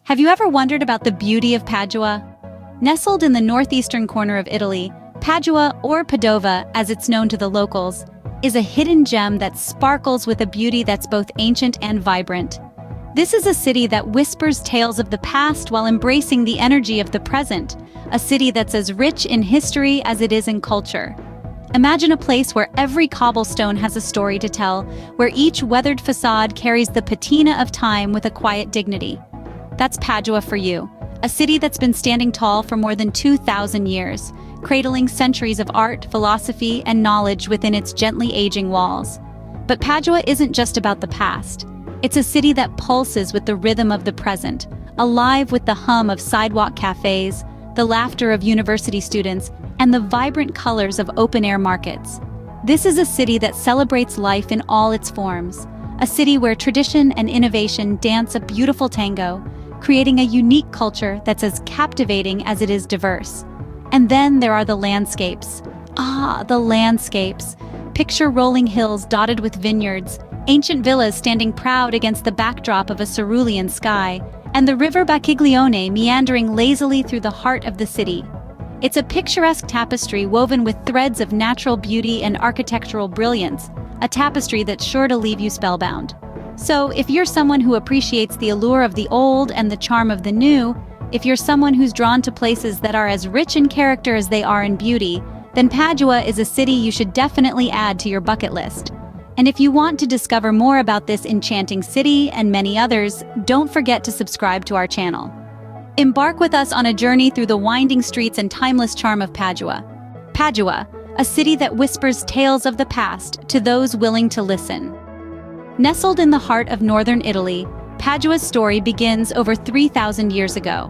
Have you ever wondered about the beauty of Padua? Nestled in the northeastern corner of Italy, Padua, or Padova as it's known to the locals, is a hidden gem that sparkles with a beauty that's both ancient and vibrant. This is a city that whispers tales of the past while embracing the energy of the present, a city that's as rich in history as it is in culture. Imagine a place where every cobblestone has a story to tell, where each weathered facade carries the patina of time with a quiet dignity. That's Padua for you, a city that's been standing tall for more than 2,000 years, cradling centuries of art, philosophy, and knowledge within its gently aging walls. But Padua isn't just about the past. It's a city that pulses with the rhythm of the present, alive with the hum of sidewalk cafes, the laughter of university students, and the vibrant colors of open-air markets. This is a city that celebrates life in all its forms, a city where tradition and innovation dance a beautiful tango, creating a unique culture that's as captivating as it is diverse. And then there are the landscapes. The landscapes. Picture rolling hills dotted with vineyards, ancient villas standing proud against the backdrop of a cerulean sky, and the river Bacchiglione meandering lazily through the heart of the city. It's a picturesque tapestry woven with threads of natural beauty and architectural brilliance, a tapestry that's sure to leave you spellbound. So, if you're someone who appreciates the allure of the old and the charm of the new, if you're someone who's drawn to places that are as rich in character as they are in beauty, then Padua is a city you should definitely add to your bucket list. And if you want to discover more about this enchanting city and many others, don't forget to subscribe to our channel. Embark with us on a journey through the winding streets and timeless charm of Padua. Padua, a city that whispers tales of the past to those willing to listen. Nestled in the heart of northern Italy, Padua's story begins over 3,000 years ago.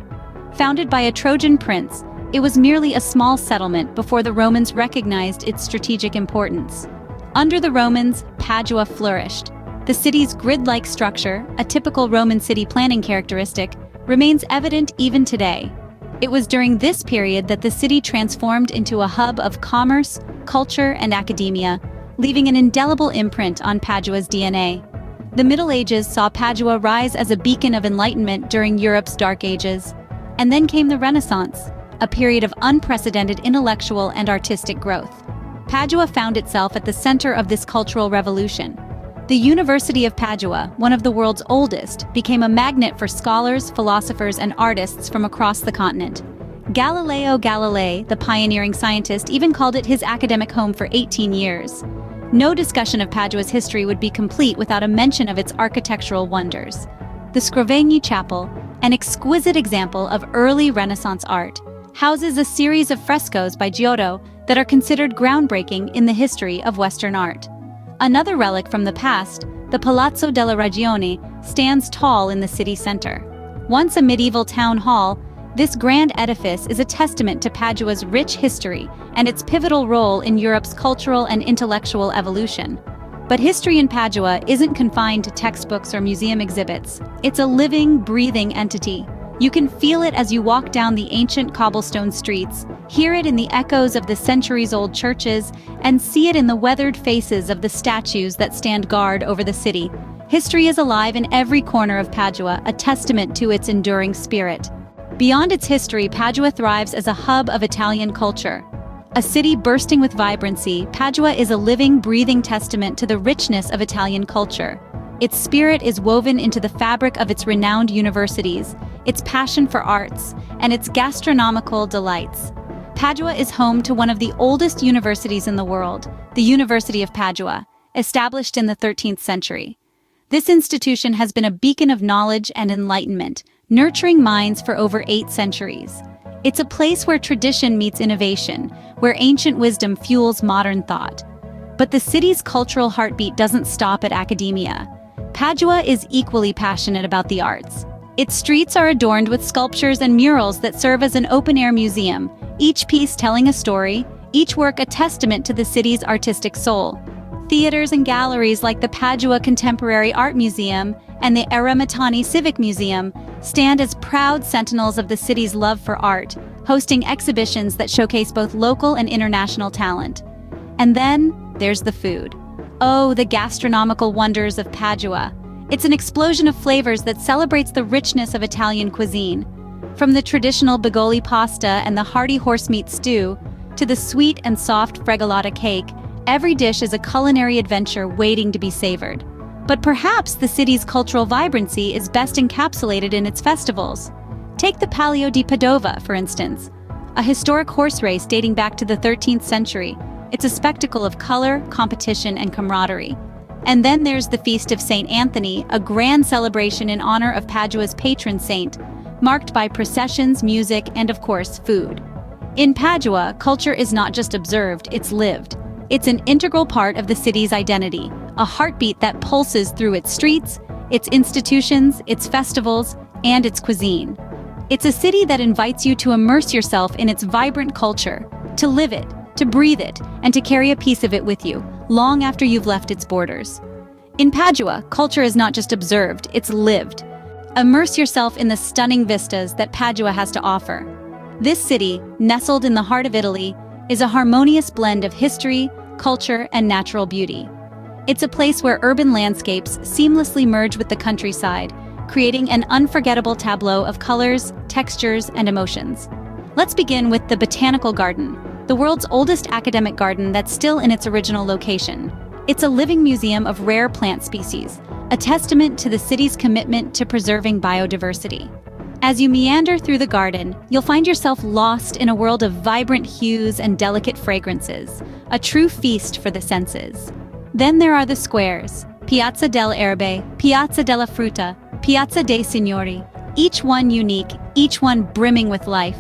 Founded by a Trojan prince, it was merely a small settlement before the Romans recognized its strategic importance. Under the Romans, Padua flourished. The city's grid-like structure, a typical Roman city planning characteristic, remains evident even today. It was during this period that the city transformed into a hub of commerce, culture, and academia, leaving an indelible imprint on Padua's DNA. The Middle Ages saw Padua rise as a beacon of enlightenment during Europe's Dark Ages. And then came the Renaissance, a period of unprecedented intellectual and artistic growth. Padua found itself at the center of this cultural revolution. The University of Padua, one of the world's oldest, became a magnet for scholars, philosophers, and artists from across the continent. Galileo Galilei, the pioneering scientist, even called it his academic home for 18 years. No discussion of Padua's history would be complete without a mention of its architectural wonders. The Scrovegni Chapel, an exquisite example of early Renaissance art, houses a series of frescoes by Giotto that are considered groundbreaking in the history of Western art. Another relic from the past, the Palazzo della Ragione, stands tall in the city center. Once a medieval town hall, this grand edifice is a testament to Padua's rich history and its pivotal role in Europe's cultural and intellectual evolution. But history in Padua isn't confined to textbooks or museum exhibits. It's a living, breathing entity. You can feel it as you walk down the ancient cobblestone streets, hear it in the echoes of the centuries-old churches, and see it in the weathered faces of the statues that stand guard over the city. History is alive in every corner of Padua, a testament to its enduring spirit. Beyond its history, Padua thrives as a hub of Italian culture. A city bursting with vibrancy, Padua is a living, breathing testament to the richness of Italian culture. Its spirit is woven into the fabric of its renowned universities, its passion for arts, and its gastronomical delights. Padua is home to one of the oldest universities in the world, the University of Padua, established in the 13th century. This institution has been a beacon of knowledge and enlightenment, nurturing minds for over 8 centuries. It's a place where tradition meets innovation, where ancient wisdom fuels modern thought. But the city's cultural heartbeat doesn't stop at academia. Padua is equally passionate about the arts. Its streets are adorned with sculptures and murals that serve as an open-air museum, each piece telling a story, each work a testament to the city's artistic soul. Theaters and galleries like the Padua Contemporary Art Museum and the Eremittani Civic Museum stand as proud sentinels of the city's love for art, hosting exhibitions that showcase both local and international talent. And then there's the food. Oh, the gastronomical wonders of Padua. It's an explosion of flavors that celebrates the richness of Italian cuisine. From the traditional bigoli pasta and the hearty horsemeat stew, to the sweet and soft fregolata cake, every dish is a culinary adventure waiting to be savored. But perhaps the city's cultural vibrancy is best encapsulated in its festivals. Take the Palio di Padova, for instance, a historic horse race dating back to the 13th century. It's a spectacle of color, competition, and camaraderie. And then there's the Feast of Saint Anthony, a grand celebration in honor of Padua's patron saint, marked by processions, music, and of course, food. In Padua, culture is not just observed, it's lived. It's an integral part of the city's identity, a heartbeat that pulses through its streets, its institutions, its festivals, and its cuisine. It's a city that invites you to immerse yourself in its vibrant culture, to live it, to breathe it, and to carry a piece of it with you, long after you've left its borders. In Padua, culture is not just observed, it's lived. Immerse yourself in the stunning vistas that Padua has to offer. This city, nestled in the heart of Italy, is a harmonious blend of history, culture, and natural beauty. It's a place where urban landscapes seamlessly merge with the countryside, creating an unforgettable tableau of colors, textures, and emotions. Let's begin with the Botanical Garden, the world's oldest academic garden that's still in its original location. It's a living museum of rare plant species, a testament to the city's commitment to preserving biodiversity. As you meander through the garden, you'll find yourself lost in a world of vibrant hues and delicate fragrances, a true feast for the senses. Then there are the squares, Piazza delle Erbe, Piazza della Frutta, Piazza dei Signori, each one unique, each one brimming with life.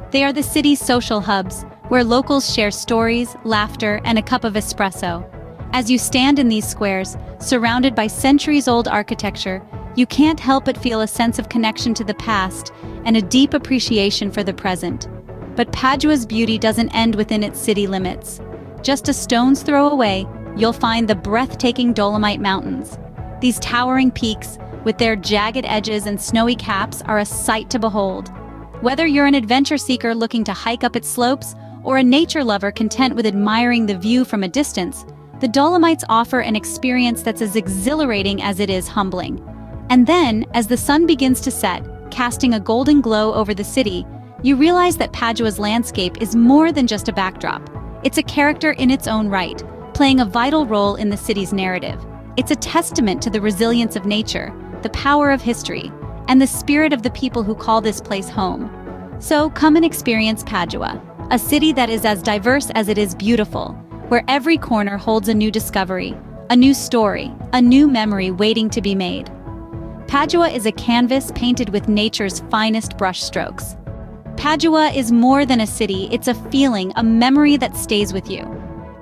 They are the city's social hubs, where locals share stories, laughter, and a cup of espresso. As you stand in these squares, surrounded by centuries-old architecture, you can't help but feel a sense of connection to the past and a deep appreciation for the present. But Padua's beauty doesn't end within its city limits. Just a stone's throw away, you'll find the breathtaking Dolomite Mountains. These towering peaks, with their jagged edges and snowy caps, are a sight to behold. Whether you're an adventure seeker looking to hike up its slopes, or a nature lover content with admiring the view from a distance, the Dolomites offer an experience that's as exhilarating as it is humbling. And then, as the sun begins to set, casting a golden glow over the city, you realize that Padua's landscape is more than just a backdrop. It's a character in its own right, playing a vital role in the city's narrative. It's a testament to the resilience of nature, the power of history, and the spirit of the people who call this place home. So come and experience Padua, a city that is as diverse as it is beautiful, where every corner holds a new discovery, a new story, a new memory waiting to be made. Padua is a canvas painted with nature's finest brushstrokes. Padua is more than a city, it's a feeling, a memory that stays with you.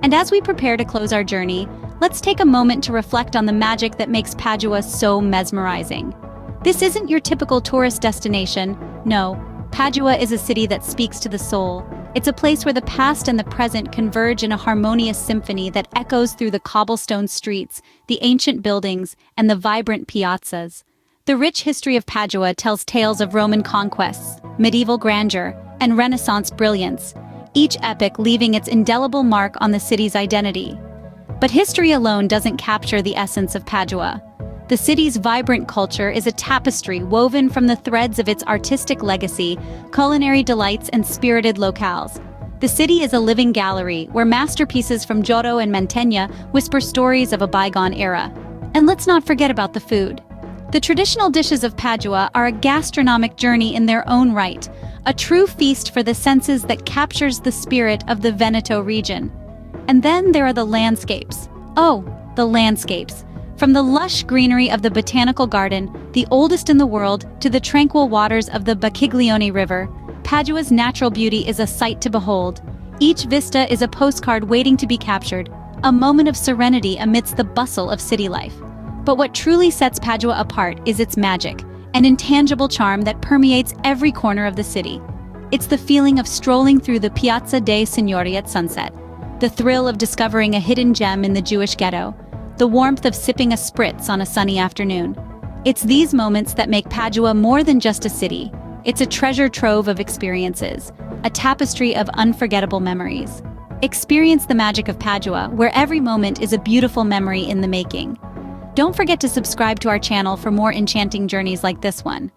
And as we prepare to close our journey, let's take a moment to reflect on the magic that makes Padua so mesmerizing. This isn't your typical tourist destination. No, Padua is a city that speaks to the soul. It's a place where the past and the present converge in a harmonious symphony that echoes through the cobblestone streets, the ancient buildings, and the vibrant piazzas. The rich history of Padua tells tales of Roman conquests, medieval grandeur, and Renaissance brilliance, each epic leaving its indelible mark on the city's identity. But history alone doesn't capture the essence of Padua. The city's vibrant culture is a tapestry woven from the threads of its artistic legacy, culinary delights, and spirited locales. The city is a living gallery where masterpieces from Giotto and Mantegna whisper stories of a bygone era. And let's not forget about the food. The traditional dishes of Padua are a gastronomic journey in their own right, a true feast for the senses that captures the spirit of the Veneto region. And then there are the landscapes. Oh, the landscapes. From the lush greenery of the Botanical Garden, the oldest in the world, to the tranquil waters of the Bacchiglione River, Padua's natural beauty is a sight to behold. Each vista is a postcard waiting to be captured, a moment of serenity amidst the bustle of city life. But what truly sets Padua apart is its magic, an intangible charm that permeates every corner of the city. It's the feeling of strolling through the Piazza dei Signori at sunset, the thrill of discovering a hidden gem in the Jewish ghetto, the warmth of sipping a spritz on a sunny afternoon. It's these moments that make Padua more than just a city. It's a treasure trove of experiences, a tapestry of unforgettable memories. Experience the magic of Padua, where every moment is a beautiful memory in the making. Don't forget to subscribe to our channel for more enchanting journeys like this one.